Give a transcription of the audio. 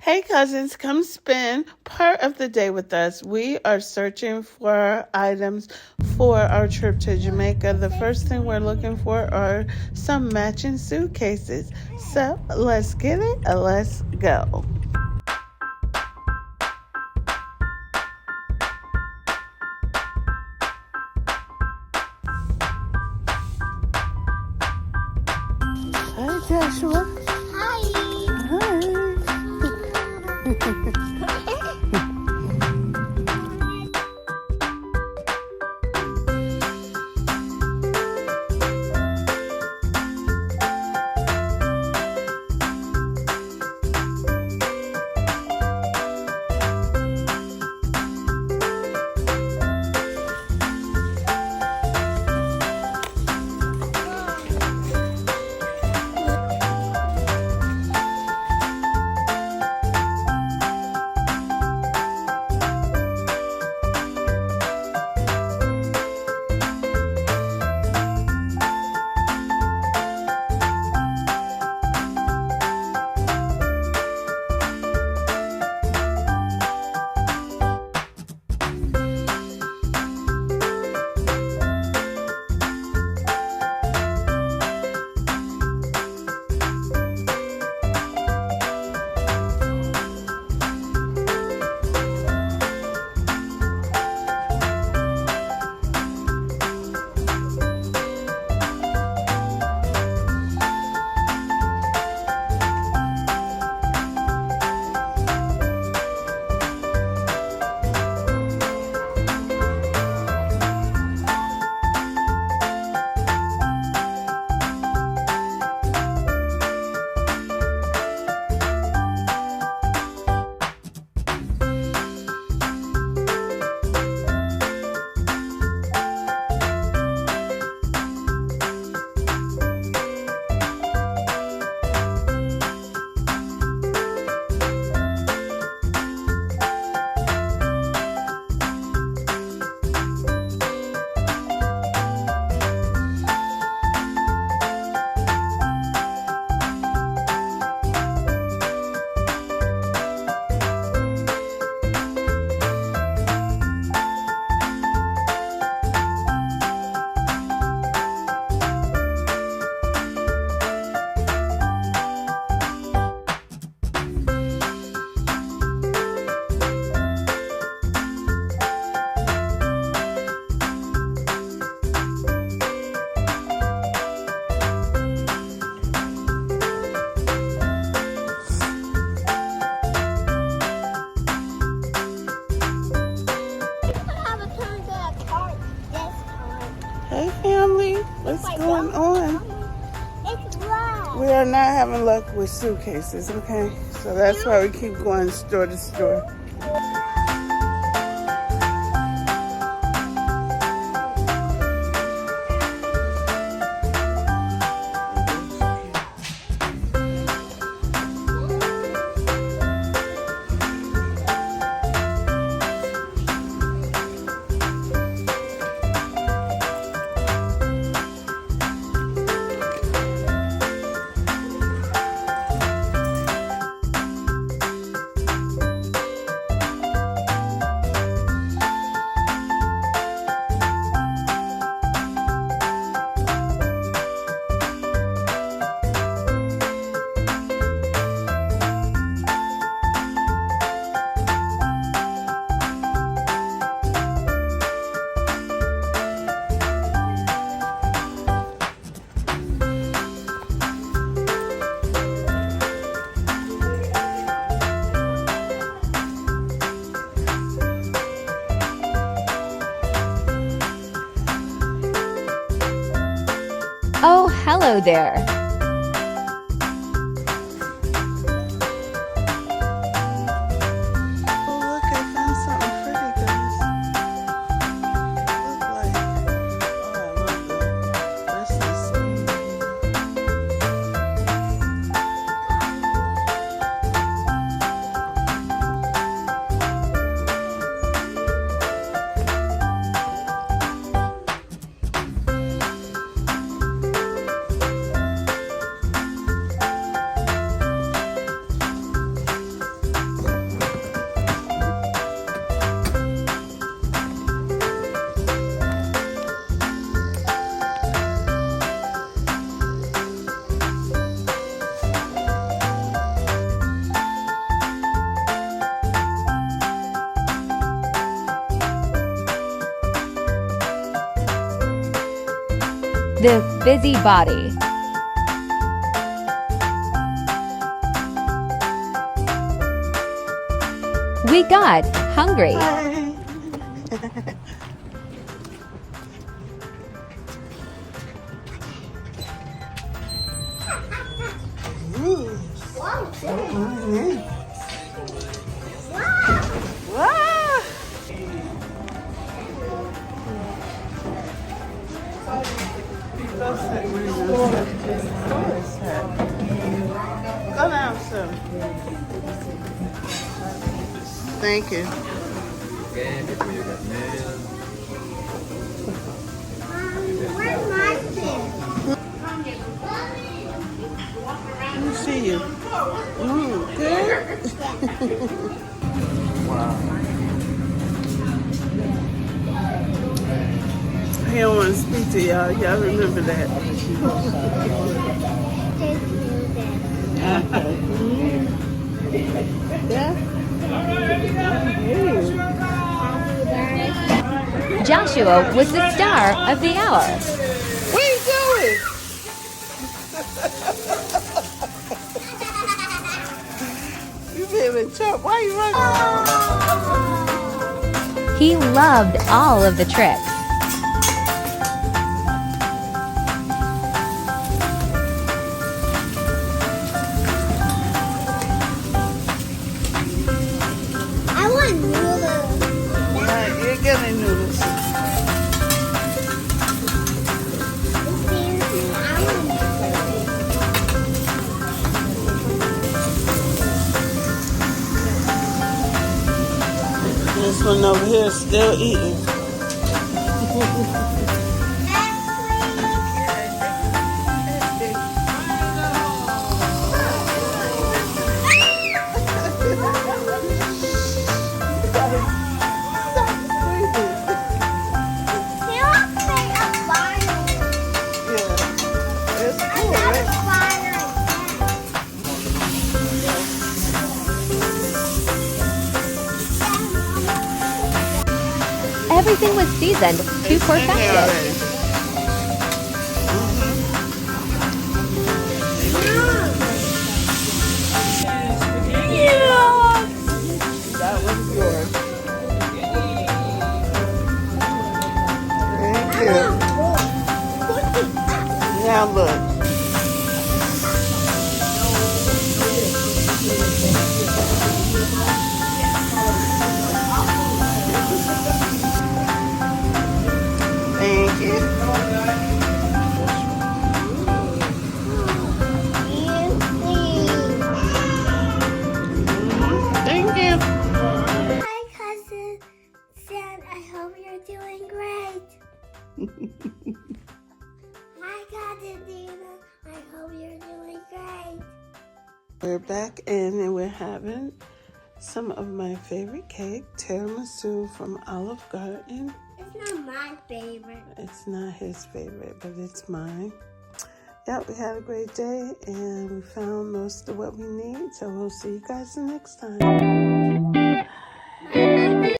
Hey cousins, come spend part of the day with us. We are searching for items for our trip to Jamaica. The first thing we're looking for are some matching suitcases. So let's get it. Let's go. Hi Joshua. Hi. Hey family, what's going on? We are not having luck with suitcases, okay? So that's why we keep going store to store. Oh, hello there. Oh, look, I found something pretty, guys. Look like, oh, I love that. This is The busybody. We got hungry. Hi. Wow. Go down, sir. Thank you. Where's my pen? Let me see you. Good. He don't want to speak to y'all. Y'all remember that. Yeah. Joshua was the star of the hour. What are you doing? You been in trouble. Why you running? He loved all of the tricks. I want noodles. Alright, you're getting noodles. This one over here is still eating. Everything was seasoned to perfection. That was yours. Thank you. Now look. Thank you. Thank you. Hi, cousin Sam. I hope you're doing great. Hi, cousin Dina. I hope you're doing great. We're back in and we're having some of my favorite cake, tiramisu from Olive Garden. It's not my favorite. It's not his favorite, but it's mine. Yeah, we had a great day and we found most of what we need. So we'll see you guys the next time.